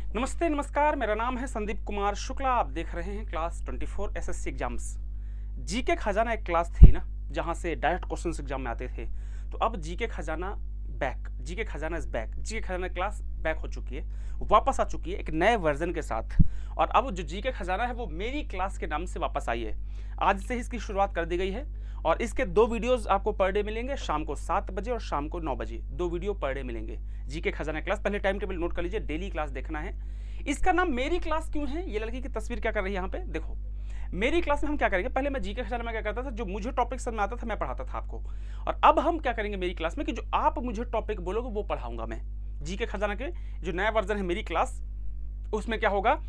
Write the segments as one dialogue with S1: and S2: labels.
S1: नमस्ते नमस्कार, मेरा नाम है संदीप कुमार शुक्ला। आप देख रहे हैं क्लास 24 एसएससी एग्जाम्स। जीके खजाना एक क्लास थी ना, जहां से डायरेक्ट क्वेश्चंस एग्जाम में आते थे। तो अब जीके खजाना बैक, जीके खजाना इज बैक, जीके खजाना क्लास बैक हो चुकी है, वापस आ चुकी है एक नए वर्जन के साथ। और अब जो जीके खजाना है वो मेरी क्लास के नाम से वापस आई है। आज से इसकी शुरुआत कर दी गई है और इसके 2 वीडियोस आपको पर डे मिलेंगे, शाम को 7 बजे और शाम को 9 बजे 2 वीडियो पर डे मिलेंगे। जीके खजाना क्लास, पहले टाइम टेबल नोट कर लीजिए, डेली क्लास देखना है। इसका नाम मेरी क्लास क्यों है? ये लड़की की तस्वीर क्या कर रही है यहाँ पे देखो। मेरी क्लास में हम क्या करेंगे, पहले मैं जीके खजाना में क्या करता था, जो मुझे टॉपिक समझ में आता था मैं पढ़ाता था आपको। और अब हम क्या करेंगे मेरी क्लास में कि जो आप मुझे टॉपिक बोलोगे वो पढ़ाऊंगा मैं। जीके खजाना के जो नया वर्जन है मेरी क्लास, उसमें क्या होगा,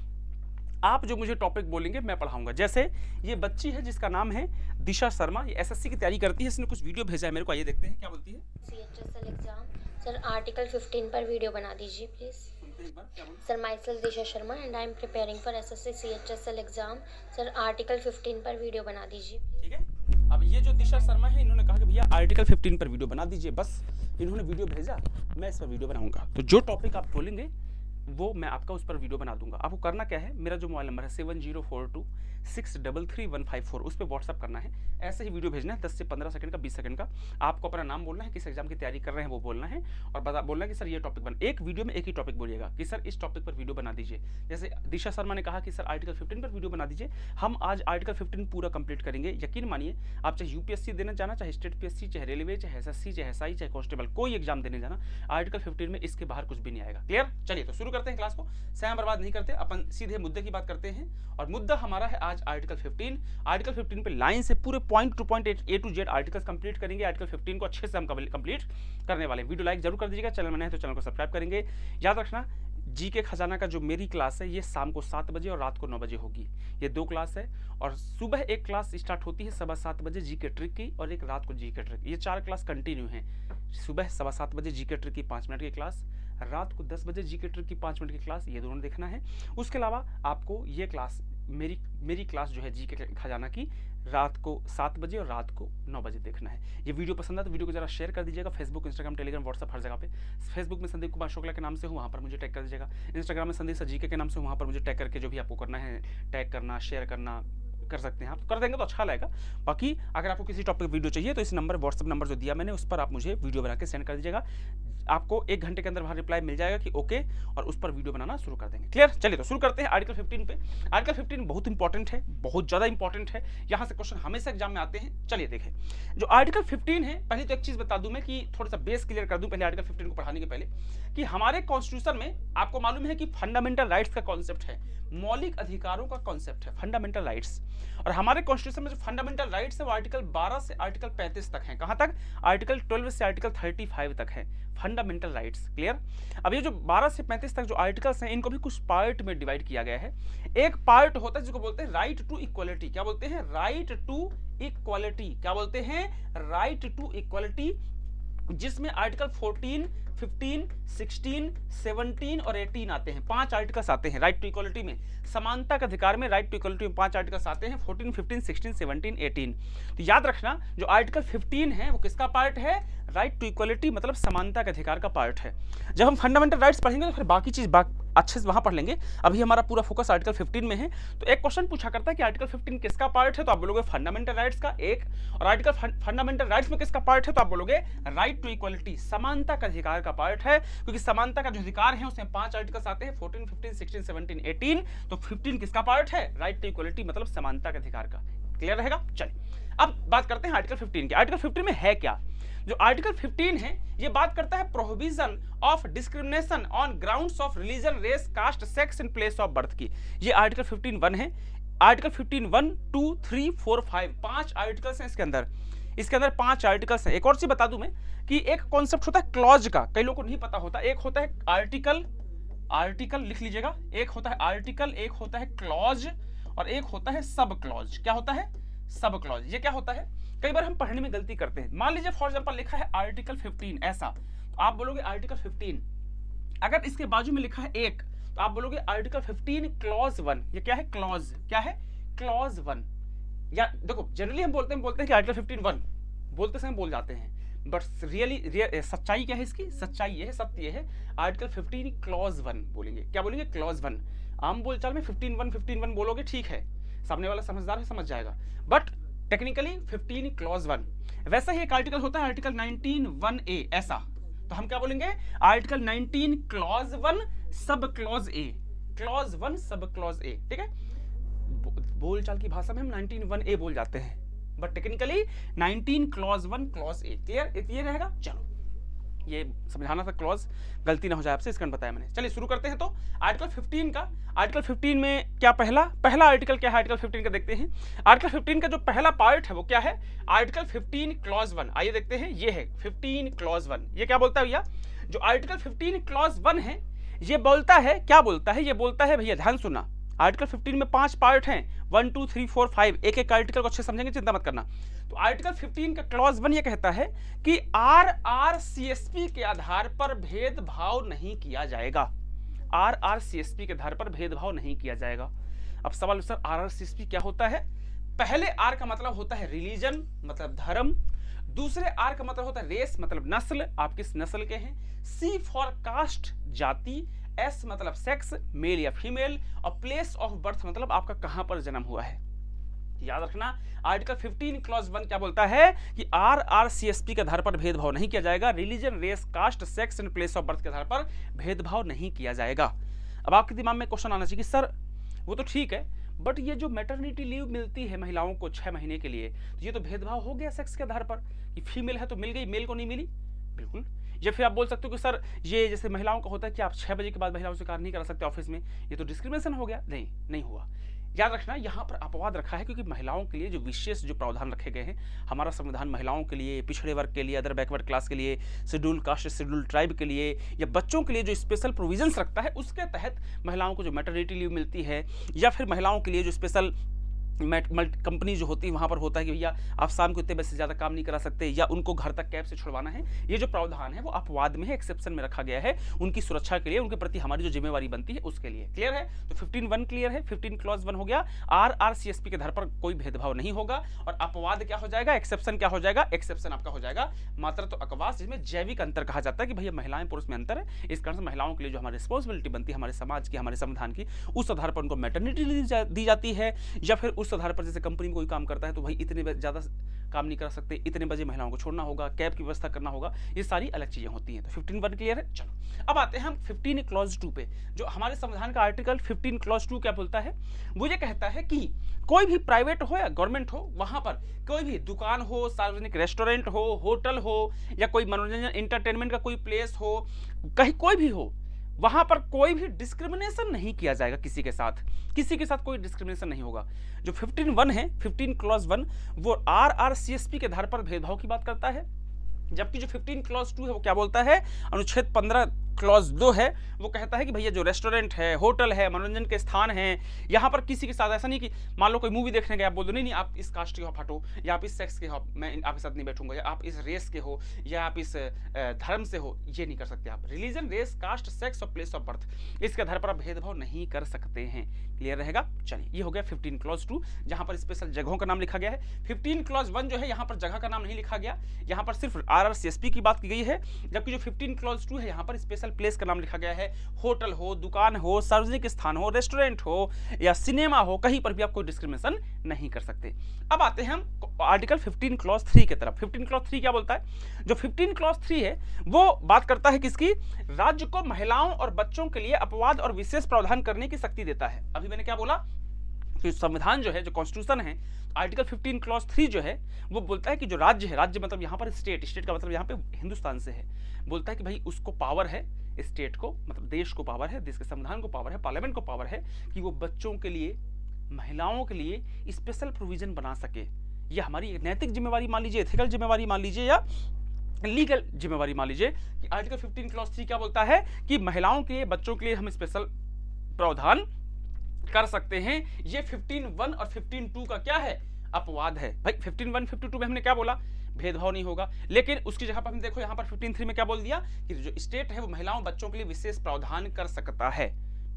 S1: आप जो मुझे टॉपिक बोलेंगे मैं पढ़ाऊंगा। जैसे ये बच्ची है जिसका नाम है दिशा शर्मा, ये एसएससी की तैयारी करती है। इसने कुछ वीडियो भेजा है मेरे को, आइए देखते हैं क्या बोलती है।
S2: CHSL एग्जाम सर, आर्टिकल 15 पर वीडियो बना दीजिए please. Sir, my self Disha Sharma and I am preparing for SSC CHSL exam. Sir, article 15 पर वीडियो बना दीजिए।
S1: ठीक है, अब ये जो दिशा शर्मा है, इन्होंने कहा कि भैया आर्टिकल 15 पर वीडियो बना दीजिए। बस इन्होंने वीडियो भेजा, मैं इस पर वीडियो बनाऊंगा। तो जो टॉपिक आप बोलेंगे वो मैं आपका उस पर वीडियो बना दूंगा। आपको करना क्या है, मेरा जो मोबाइल नंबर है 7042633154, उस पर व्हाट्सअप करना है। ऐसे ही वीडियो भेजना है, 10 से 15 सेकंड का, 20 सेकंड का। आपको अपना नाम बोलना है, किस एग्जाम की तैयारी कर रहे हैं वो बोलना है, और बोलना है कि सर ये टॉपिक बना। एक वीडियो में एक ही टॉपिक बोलिएगा कि सर इस टॉपिक पर वीडियो बना दीजिए। जैसे दिशा शर्मा ने कहा कि सर आर्टिकल 15 पर वीडियो बना दीजिए। हम आज आर्टिकल 15 पूरा कंप्लीट करेंगे। यकीन मानिए, आप चाहे यूपीएससी देने जाना, चाहे स्टेट पीएससी, चाहे रेलवे, चाहे एसएससी, चाहे एसआई, चाहे कांस्टेबल, कोई एग्जाम देने जाना, आर्टिकल 15 में इसके बाहर कुछ भी नहीं आएगा। क्लियर? चलिए तो शुरू करते हैं क्लास को, समय बर्बाद नहीं करते, अपन सीधे मुद्दे की बात करते हैं। और मुद्दा हमारा है आज आर्टिकल 15। आर्टिकल 15 पे लाइन से पूरे point to point A to Z articles complete करेंगे। आर्टिकल 15 को अच्छे से हम कंप्लीट करने वाले हैं। वीडियो लाइक जरूर कर दीजिएगा, चैनल में नए हैं तो चैनल को सब्सक्राइब करेंगे। याद रखना, जीके खजाना का जो मेरी क्लास है ये शाम को 7 बजे और रात को 9 बजे होगी। ये 2 क्लास है, और सुबह एक क्लास स्टार्ट होती है 7:15 बजे जीके ट्रिक की, और एक रात को जीके ट्रिक। ये 4 क्लास कंटिन्यू हैं। सुबह 7:15 बजे जीके ट्रिक की 5 मिनट की क्लास, रात को 10 बजे जीके ट्रिक की 5 मिनट की क्लास, ये दोनों देखना है। उसके अलावा आपको ये क्लास मेरी क्लास जो है जीके खजाना की, रात को 7 बजे और रात को 9 बजे देखना है। ये वीडियो पसंद है तो वीडियो को जरा शेयर कर दीजिएगा। फेसबुक, इंस्टाग्राम, टेलीग्राम, व्हाट्सअप, हर जगह पे। फेसबुक में संदीप कुमार शुक्ला के नाम से हूँ, वहाँ पर मुझे टैग कर दीजिएगा। इंस्टाग्राम में संदीप सर जीके के नाम से, वहाँ पर मुझे टैग करके जो भी आपको करना है, टैग करना, शेयर करना कर सकते हैं आप। कर देंगे तो अच्छा लगेगा। बाकी अगर आपको किसी टॉपिक वीडियो चाहिए तो इस नंबर, व्हाट्सअप नंबर जो दिया मैंने, उस पर आप मुझे वीडियो बना के सेंड कर दीजिएगा। आपको 1 घंटे के अंदर वहाँ रिप्लाई मिल जाएगा कि ओके, और उस पर वीडियो बनाना शुरू कर देंगे। क्लियर? चलिए तो शुरू करते हैं आर्टिकल 15 पे। आर्टिकल 15 बहुत इंपॉर्टेंट है, बहुत ज़्यादा इंपॉर्टेंट है। यहाँ से क्वेश्चन हमेशा एग्जाम में आते हैं। चलिए देखें, जो आर्टिकल 15 है, पहले तो एक चीज़ बता दूं मैं कि थोड़ा सा बेस क्लियर कर दूं पहले आर्टिकल 15 को पढ़ाने के पहले, कि हमारे कॉन्स्टिट्यूशन में आपको मालूम है कि फंडामेंटल राइट्स का कॉन्सेप्ट है, मौलिक अधिकारों का कॉन्सेप्ट है फंडामेंटल राइट्स। और हमारे कॉन्स्टिट्यूशन में जो फंडामेंटल राइट्स है वो आर्टिकल 12 से आर्टिकल 35 तक है। कहाँ तक? आर्टिकल 12 से आर्टिकल 35 तक है फंडामेंटल राइट्स। क्लियर? अब ये जो 12 से 35 तक जो आर्टिकल्स हैं, इनको भी कुछ पार्ट में डिवाइड किया गया है। एक पार्ट होता है जिसको बोलते हैं राइट टू इक्वलिटी। क्या बोलते हैं? Right to equality. क्या बोलते हैं? राइट टू इक्वलिटी, जिसमें आर्टिकल 14, 15, 16, 17 और 18 आते हैं। 5 आर्टिकल्स आते हैं राइट टू इक्वलिटी में। समानता के अधिकार में राइट टू इक्वलिटी में 5 आर्टिकल्स आते हैं, 14, 15, 16, 17, 18। तो याद रखना, जो आर्टिकल 15 है वो किसका पार्ट है? राइट टू इक्वलिटी, मतलब समानता के अधिकार का पार्ट है। जब हम फंडामेंटल राइट्स पढ़ेंगे तो फिर बाकी चीज अच्छे से वहां पढ़ लेंगे। अभी हमारा पूरा फोकस आर्टिकल 15 में है। तो एक क्वेश्चन पूछा करता है कि आर्टिकल 15 किसका पार्ट है, तो आप बोलोगे फंडामेंटल राइट्स का एक। और आर्टिकल फंडामेंटल राइट्स में किसका पार्ट है, तो आप बोलोगे राइट टू इक्वलिटी, समानता का अधिकार का पार्ट है। क्योंकि समानता का जो अधिकार है उसमें 5 आर्टिकल्स आते हैं, 14, 15, 16, 17, 18। तो 15 किसका पार्ट है? राइट टू इक्वलिटी, मतलब समानता के अधिकार का। क्लियर रहेगा? चलिए अब बात करते हैं आर्टिकल 15 की। आर्टिकल 15 में है क्या? जो आर्टिकल 15 है ये बात करता है prohibition of discrimination on grounds of religion, race, caste, sex and place of birth की। ये आर्टिकल 15(1) है। आर्टिकल 15(1), 2, 3, 4, 5 5 आर्टिकल्स हैं इसके अंदर। इसके अंदर 5 आर्टिकल्स हैं। एक और चीज बता दूं मैं कि एक कॉन्सेप्ट होता है क्लॉज का, कई लोगों को नहीं पता होता। एक होता है आर्टिकल, आर्टिकल लिख लीजिएगा। एक होता है आर्टिकल, एक होता है क्लॉज, और एक होता है सब क्लॉज। क्या होता है? Sub clause. ये क्या होता है? कई बार हम पढ़ने में गलती करते हैं। मान लीजिए फॉर एग्जांपल लिखा है आर्टिकल 15 ऐसा, तो आप बोलोगे आर्टिकल 15। अगर इसके बाजू में लिखा है एक, तो आप बोलोगे आर्टिकल 15 क्लॉज 1। ये क्या है? क्लॉज। क्या है? क्लॉज 1। या देखो जनरली हम बोलते हैं कि आर्टिकल 15(1) बोलते समय बोल जाते हैं। बट रियली सच्चाई क्या है इसकी? सच्चाई ये है, सत्य ये है, आर्टिकल 15 क्लॉज 1 बोलेंगे। क्या बोलेंगे? क्लॉज 1। आम बोलचाल में 15(1) बोलोगे, ठीक है, सामने वाला समझदार है, समझ जाएगा, बट टेक्निकली 15 क्लॉज 1। वैसा ही एक आर्टिकल होता है आर्टिकल 19(1)(a), ऐसा, तो हम क्या बोलेंगे? Article 19 clause 1 sub clause A, clause 1 sub clause A, ठीक है। बोलचाल की भाषा में हम 19(1)(a) बोल जाते हैं, but technically 19 clause 1 clause A. Clear? ये रहेगा। चलो, ये समझाना था, क्लॉज गलती ना हो जाए आपसे, इसका बताया मैंने। चलिए शुरू करते हैं। तो आर्टिकल 15 का, आर्टिकल 15 में क्या पहला आर्टिकल क्या है आर्टिकल 15 का, देखते हैं। आर्टिकल 15 का जो पहला पार्ट है वो क्या है? Article 15 clause 1। आइए देखते हैं, ये है 15 क्लॉज 1। ये क्या बोलता है भैया? जो आर्टिकल 15 क्लॉज 1 है, ये बोलता है, क्या बोलता है? ये बोलता है भैया, ध्यान सुनना, आर्टिकल 15 में 5 पार्ट हैं, 1 2 3 4 5, एक एक आर्टिकल को अच्छे समझेंगे, चिंता मत करना। तो आर्टिकल 15 का क्लॉज 1 ये कहता है कि RRCSP के आधार पर भेदभाव नहीं किया जाएगा। RRCSP के आधार पर भेदभाव नहीं किया जाएगा। अब सवाल, सर RRCSP क्या होता है? पहले R का मतलब होता है रिलीजन, मतलब धर्म। दूसरे R का मतलब होता है रेस, मतलब नस्ल, आप किस नस्ल के हैं। C फॉर कास्ट, जाति। S मतलब सेक्स, मेल या फीमेल। और प्लेस ऑफ बर्थ मतलब आपका कहां पर जन्म हुआ है। याद रखना, आर्टिकल 15 क्लॉज 1 क्या बोलता है कि RRCSP के आधार पर भेदभाव नहीं किया जाएगा। Religion, race, caste, sex and place of birth के आधार पर भेदभाव नहीं किया जाएगा। अब आपके दिमाग में क्वेश्चन आना चाहिए कि सर वो तो ठीक है, बट ये जो मैटरनिटी लीव मिलती है महिलाओं को 6 महीने के लिए, तो ये तो भेदभाव हो गया सेक्स के आधार पर, कि फीमेल है तो मिल गई, मेल को नहीं मिली। बिल्कुल। या फिर आप बोल सकते हो कि सर ये जैसे महिलाओं का होता है कि आप 6 बजे के बाद महिलाओं से कार्य नहीं करा सकते ऑफिस में, ये तो डिस्क्रिमिनेशन हो गया। नहीं हुआ। याद रखना, यहाँ पर अपवाद रखा है क्योंकि महिलाओं के लिए जो विशेष जो प्रावधान रखे गए हैं, हमारा संविधान महिलाओं के लिए, पिछड़े वर्ग के लिए, अदर बैकवर्ड क्लास के लिए, शेड्यूल कास्ट, शेड्यूल ट्राइब के लिए, या बच्चों के लिए जो स्पेशल प्रोविजंस रखता है, उसके तहत महिलाओं को जो मैटरनिटी लीव मिलती है, या फिर महिलाओं के लिए जो स्पेशल कंपनी जो होती है वहाँ पर होता है कि भैया आप शाम को इतने बजे से ज़्यादा काम नहीं करा सकते, या उनको घर तक कैब से छुड़वाना है। ये जो प्रावधान है वो अपवाद में है, एक्सेप्शन में रखा गया है, उनकी सुरक्षा के लिए, उनके प्रति हमारी जो जिम्मेवारी बनती है उसके लिए। क्लियर है? तो 15(1) क्लियर है, 15 क्लॉज 1 हो गया। RRCSP के आधार पर कोई भेदभाव नहीं होगा। और अपवाद क्या हो जाएगा? एक्सेप्शन क्या हो जाएगा? एक्सेप्शन आपका हो जाएगा मात्र तो अकवास, जिसमें जैविक अंतर कहा जाता है कि भैया महिलाएं पुरुष में अंतर है, इस कारण से महिलाओं के लिए जो हमारी रिस्पॉन्सिबिलिटी बनती है हमारे समाज की, हमारे संविधान की, उस आधार पर उनको मैटरनिटी दी जाती है। या फिर उस आधार पर जैसे कंपनी कोई काम करता है तो भाई इतने ज़्यादा काम नहीं कर सकते, इतने बजे महिलाओं को छोड़ना होगा, कैब की व्यवस्था करना होगा, ये सारी अलग चीज़ें होती हैं। तो 15(1) क्लियर है। चलो अब आते हैं हम 15 क्लॉज 2 पे। जो हमारे संविधान का आर्टिकल 15 क्लॉज 2 क्या बोलता है? वो ये कहता है कि कोई भी प्राइवेट हो या गवर्नमेंट हो, वहाँ पर कोई भी दुकान हो, सार्वजनिक रेस्टोरेंट हो, होटल हो, या कोई मनोरंजन इंटरटेनमेंट का कोई प्लेस हो, कहीं कोई भी हो, वहां पर कोई भी डिस्क्रिमिनेशन नहीं किया जाएगा किसी के साथ कोई डिस्क्रिमिनेशन नहीं होगा। जो 15(1) है, 15 क्लॉज 1, वो RRCSP के आधार पर भेदभाव की बात करता है। जबकि जो 15 क्लॉज 2 है वो क्या बोलता है? अनुच्छेद 15 क्लॉज 2 है, वो कहता है कि भैया जो रेस्टोरेंट है, होटल है, मनोरंजन के स्थान हैं, यहाँ पर किसी के साथ ऐसा नहीं कि मान लो कोई मूवी देखने गए, आप बोल दो नहीं आप इस कास्ट के हो हटो, या आप इस सेक्स के हो, मैं आपके साथ नहीं बैठूंगा, या आप इस रेस के हो, या आप इस धर्म से हो, ये नहीं कर सकते आप। रिलीजन, रेस, कास्ट, सेक्स और प्लेस ऑफ बर्थ, इसके आधार पर आप भेदभाव नहीं कर सकते हैं। क्लियर रहेगा? चलिए, ये हो गया 15 क्लॉज 2, जहाँ पर स्पेशल जगहों का नाम लिखा गया है। 15 क्लॉज 1 जो है, यहाँ पर जगह का नाम नहीं लिखा गया, यहाँ पर सिर्फ RRCSP की बात की गई है। जबकि जो 15 क्लॉज 2 है, यहाँ पर स्पेशल प्लेस का नाम लिखा गया है। होटल हो, दुकान हो, सार्वजनिक स्थान हो, रेस्टोरेंट हो, या सिनेमा हो, कहीं पर भी आप कोई डिस्क्रिमिनेशन नहीं कर सकते। अब आते हैं हम आर्टिकल 15 क्लॉज 3 की तरफ। 15 क्लॉज 3 क्या बोलता है? जो 15 क्लॉज 3 है वो बात करता है किसकी? राज्य को महिलाओं और बच्चों के लिए अपवाद और विशेष प्रावधान करने की शक्ति देता है। अभी मैंने क्या बोला कि संविधान जो है, जो कॉन्स्टिट्यूशन है, आर्टिकल 15 क्लॉज 3 जो है वो बोलता है कि जो राज्य है, राज्य मतलब यहाँ पर स्टेट का मतलब यहाँ पे हिंदुस्तान से है, बोलता है कि भाई उसको पावर है, स्टेट को मतलब देश को पावर है, देश के संविधान को पावर है, पार्लियामेंट को पावर है कि वो बच्चों के लिए, महिलाओं के लिए स्पेशल प्रोविजन बना सके। यह हमारी नैतिक जिम्मेवारी मान लीजिए, एथिकल जिम्मेवारी मान लीजिए, या लीगल जिम्मेवारी मान लीजिए कि आर्टिकल 15 क्लॉज 3 क्या बोलता है कि महिलाओं के लिए, बच्चों के लिए हम स्पेशल प्रावधान कर सकते हैं। ये 15(1) और 15(2) का क्या है? अपवाद है। भाई 15(1), 15(2) में हमने क्या बोला? भेदभाव नहीं होगा। लेकिन उसकी जगह पर हम देखो यहाँ पर 15(3) में क्या बोल दिया कि जो स्टेट है वो महिलाओं, बच्चों के लिए विशेष प्रावधान कर सकता है।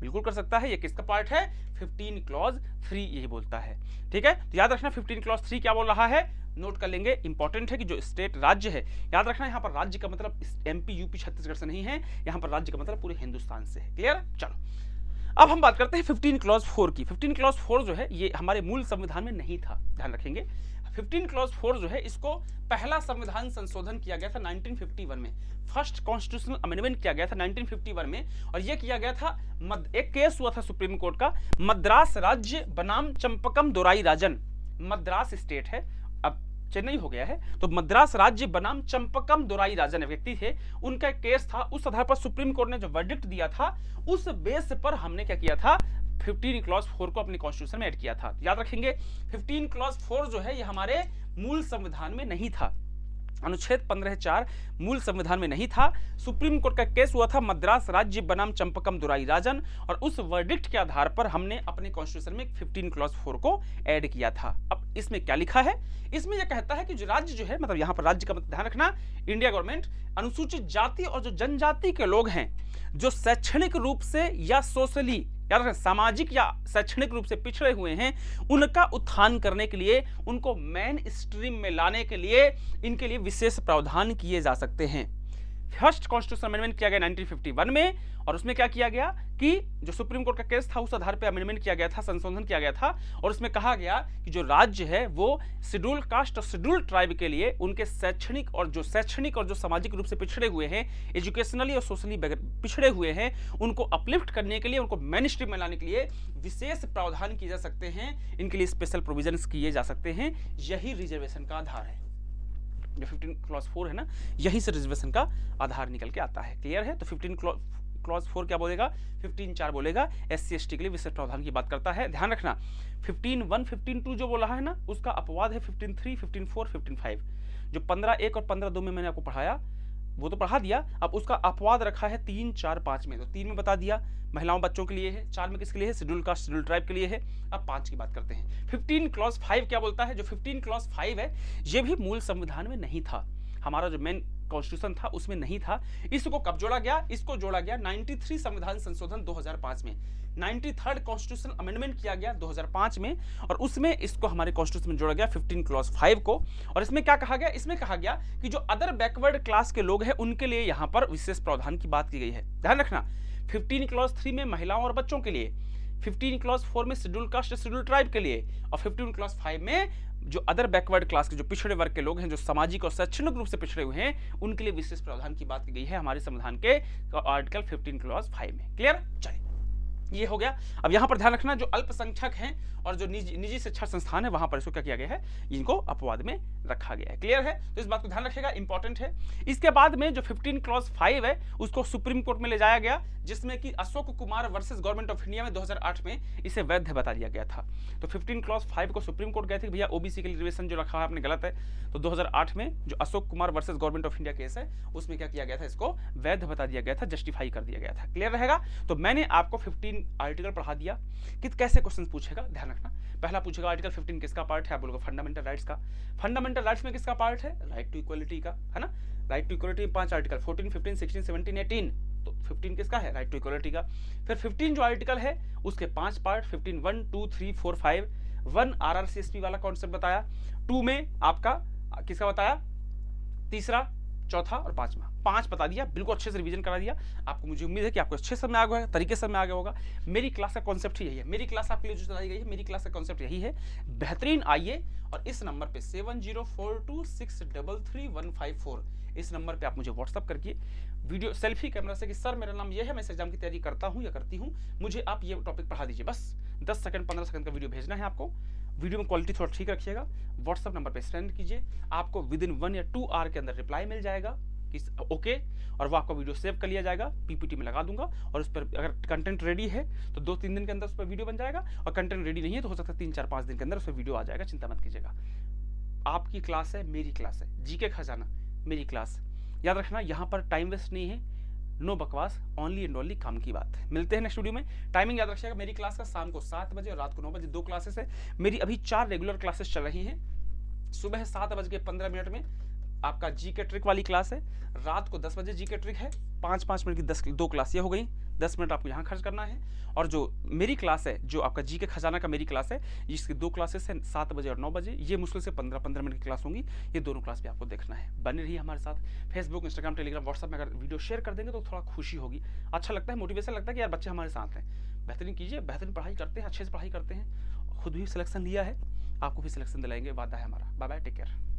S1: बिल्कुल कर सकता है। ये किसका पार्ट है? 15 क्लॉज 3 यही बोलता है। ठीक है, तो याद रखना 15 क्लॉज 3 क्या बोल रहा है, नोट कर लेंगे। इंपॉर्टेंट है कि जो स्टेट राज्य है, याद रखना यहाँ पर राज्य का मतलब MP यूपी छत्तीसगढ़ से नहीं है, यहाँ पर राज्य का मतलब पूरे हिंदुस्तान से है। क्लियर? चलो अब हम बात करते हैं 15 क्लॉज 4 की। 15 क्लॉज 4 जो है ये हमारे मूल संविधान में नहीं था, ध्यान रखेंगे। 15 क्लॉज 4 जो है इसको पहला संविधान संशोधन किया गया था 1951 में, फर्स्ट कॉन्स्टिट्यूशनल अमेंडमेंट किया गया था 1951 में, और यह किया गया था एक केस हुआ था सुप्रीम कोर्ट का, मद्रास राज्य बनाम चंपकम दोराई राजन। मद्रास स्टेट है, अब चेन्नई हो गया है, तो मद्रास राज्य बनाम चंपकम दोराई राजन व्यक्ति थे, उनका एक केस था। उस आधार पर सुप्रीम कोर्ट ने जो वर्डिक्ट दिया था उस बेस पर हमने क्या किया था, 15 क्लॉज 4 को अपने कॉन्स्टिट्यूशन में ऐड किया था। याद रखेंगे 15 क्लॉज 4 जो है ये हमारे मूल संविधान में नहीं था, अनुच्छेद 15(4) मूल संविधान में नहीं था। सुप्रीम कोर्ट का केस हुआ था मद्रास राज्य बनाम चंपकम दोराई राजन, और उस वर्डिक्ट के आधार पर हमने अपने कॉन्स्टिट्यूशन में 15 क्लॉज 4 को ऐड किया था। अब इसमें क्या लिखा है, इसमें यह कहता है कि जो राज्य जो है, मतलब यहाँ पर राज्य का मतलब ध्यान रखना, इंडिया गवर्नमेंट अनुसूचित जाति और जो जनजाति के लोग हैं जो शैक्षणिक रूप से या सोशली, याद रखें सामाजिक या शैक्षणिक रूप से पिछड़े हुए हैं, उनका उत्थान करने के लिए, उनको मेन स्ट्रीम में लाने के लिए इनके लिए विशेष प्रावधान किए जा सकते हैं। फर्स्ट कॉन्स्टिट्यूशन अमेंडमेंट किया गया 1951 में, और उसमें क्या किया गया कि जो सुप्रीम कोर्ट का केस था उस आधार पर अमेंडमेंट किया गया था, संशोधन किया गया था, और उसमें कहा गया कि जो राज्य है वो शेड्यूल कास्ट और शेड्यूल ट्राइब के लिए उनके शैक्षणिक और जो सामाजिक रूप से पिछड़े हुए हैं, एजुकेशनली और सोशली पिछड़े हुए हैं, उनको अपलिफ्ट करने के लिए, उनको मेन स्ट्रीम में लाने के लिए विशेष प्रावधान किए जा सकते हैं, इनके लिए स्पेशल प्रोविजंस किए जा सकते हैं। यही रिजर्वेशन का आधार है, जो 15 क्लॉज 4 है ना, यहीं से रिजर्वेशन का आधार निकल के आता है। क्लियर है? तो 15 क्लॉज 4 क्या बोलेगा, 15(4) बोलेगा, SC ST के लिए विशेष प्रावधान की बात करता है। ध्यान रखना 15(1) 15(2) जो बोला है ना, उसका अपवाद है 15(3) 15(4) 15(5). जो 15(1) और 15(2) में मैंने आपको पढ़ाया वो तो पढ़ा दिया, अब उसका अपवाद रखा है 3, 4, 5 में। तो 3 में बता दिया महिलाओं बच्चों के लिए है, 4 में किसके लिए है, शेड्यूल कास्ट शेड्यूल ट्राइब के लिए है। अब 5 की बात करते हैं। 15 क्लॉज 5 क्या बोलता है, जो 15 क्लॉज 5 है ये भी मूल संविधान में नहीं था, हमारा जो मेन कॉन्स्टिट्यूशन था उसमें नहीं था। इसको कब जोड़ा गया, इसको जोड़ा गया 93 संविधान संशोधन 2005 में, 93rd कॉन्स्टिट्यूशन अमेंडमेंट किया गया 2005 में, और उसमें इसको हमारे कॉन्स्टिट्यूशन में जोड़ा गया 15 क्लॉज 5 को। और इसमें क्या कहा गया, इसमें कहा गया कि जो अदर बैकवर्ड क्लास के लोग हैं उनके लिए यहाँ पर विशेष प्रावधान की बात की गई है। ध्यान रखना 15 क्लॉज 3 में महिलाओं और बच्चों के लिए, 15 क्लॉज 4 में शेड्यूल कास्ट शेड्यूल ट्राइब के लिए, और 15 क्लॉज 5 में जो अदर बैकवर्ड क्लास के जो पिछड़े वर्ग के लोग हैं, जो सामाजिक और शैक्षणिक रूप से पिछड़े हुए हैं, उनके लिए विशेष प्रावधान की बात की गई है हमारे संविधान के आर्टिकल 15 क्लॉज 5 में। क्लियर? चलिए ये हो गया। अब यहां पर ध्यान रखना जो अल्पसंख्यक हैं और जो निजी शिक्षा संस्थान है वहां पर इसको क्या किया गया है, इनको अपवाद में रखा गया है। क्लियर है? तो इस बात को ध्यान रखिएगा, इंपॉर्टेंट है। इसके बाद में जो 15 क्लॉज 5 है उसको सुप्रीम कोर्ट में ले जाया गया, जिसमें कि Ashok Kumar versus government of India में 2008 में इसे वैध बता दिया गया था। तो 15 क्लॉज 5 को सुप्रीम कोर्ट गए थे कि भैया ओबीसी के लिए रिजर्वेशन जो रखा है आपने गलत है, तो 2008 में जो Ashok Kumar versus government of India case है उसमें क्या किया गया था, इसको वैध बता दिया गया था, जस्टिफाई कर दिया गया था। क्लियर रहेगा? तो मैंने आपको 15 आर्टिकल पढ़ा दिया कि कैसे क्वेश्चन पूछेगा, ध्यान रखना। पहला पूछेगा आर्टिकल 15 किसका पार्ट है, आप बोलोगे फंडामेंटल राइट्स का। फंडामेंटल राइट्स में किसका पार्ट है, राइट टू इक्वलिटी का, है ना। राइट टू इक्वलिटी में 5 आर्टिकल 14, 15, 16, 17, 18, तो 15 किसका है, राइट टू इक्वलिटी का। फिर 15 जो आर्टिकल है उसके 5 पार्ट, 15 1, 2, 3, 4, 5। 1 RRCSP वाला कॉन्सेप्ट बताया, 2 में आपका किसका बताया, तीसरा, चौथा और पांचवा, 5 बता दिया, बिल्कुल अच्छे से रिवीजन करा दिया आपको। मुझे उम्मीद है कि आपको अच्छे समझ में आ गया, तरीके से समझ में आ गया होगा। मेरी क्लास का कॉन्सेप्ट ही यही है, मेरी क्लास आपके लिए जो चलाई गई है, मेरी क्लास का कॉन्सेप्ट यही है। बेहतरीन आइए और इस नंबर पे 7042633154 इस नंबर पे आप मुझे व्हाट्सअप करके वीडियो सेल्फी कैमरा से कि सर मेरा नाम ये है, मैं इस एग्जाम की तैयारी करता हूँ या करती हूँ, मुझे आप ये टॉपिक पढ़ा दीजिए। बस 10 सेकंड 15 सेकंड का वीडियो भेजना है आपको। वीडियो में क्वालिटी थोड़ा ठीक रखिएगा, व्हाट्सअप नंबर पे सेंड कीजिए, आपको विद इन 1 या 2 आवर के अंदर रिप्लाई मिल जाएगा कि ओके, और वो आपका वीडियो सेव कर लिया जाएगा, पीपीटी में लगा दूंगा, और उस पर अगर कंटेंट रेडी है तो 2-3 दिन के अंदर उस पर वीडियो बन जाएगा, और कंटेंट रेडी नहीं है तो हो सकता है 3-4-5 दिन के अंदर उस पर वीडियो आ जाएगा, चिंता मत कीजिएगा। आपकी क्लास है, मेरी क्लास है, जीके खजाना मेरी क्लास। याद रखना यहाँ पर टाइम वेस्ट नहीं है, नो बकवास, ओनली एंड ओनली काम की बात। मिलते हैं नेक्स्ट वीडियो में। टाइमिंग याद रखिएगा, मेरी क्लास का शाम को 7 बजे और रात को 9 बजे 2 क्लासेस है। मेरी अभी 4 रेगुलर क्लासेस चल रही हैं। सुबह 7:15 में आपका जीके ट्रिक वाली क्लास है, रात को 10 बजे जीके ट्रिक है, 5-5 मिनट की 2 क्लास ये हो गई, 10 मिनट आपको यहाँ खर्च करना है। और जो मेरी क्लास है, जो आपका जी के खजाना का मेरी क्लास है, इसकी 2 क्लासेस हैं, 7 बजे और 9 बजे। ये मुश्किल से 15-15 मिनट की क्लास होंगी। ये दोनों क्लास भी आपको देखना है। बने रहिए हमारे साथ। फेसबुक, इंस्टाग्राम, टेलीग्राम, व्हाट्सएप में अगर वीडियो शेयर कर देंगे तो थोड़ा खुशी होगी, अच्छा लगता है, मोटिवेशन लगता है कि यार बच्चे हमारे साथ हैं। बेहतरीन कीजिए, बेहतरीन पढ़ाई करते हैं, अच्छे से पढ़ाई करते हैं। खुद भी सिलेक्शन लिया है, आपको भी सिलेक्शन दिलाएंगे, वादा है हमारा। Bye bye, take care.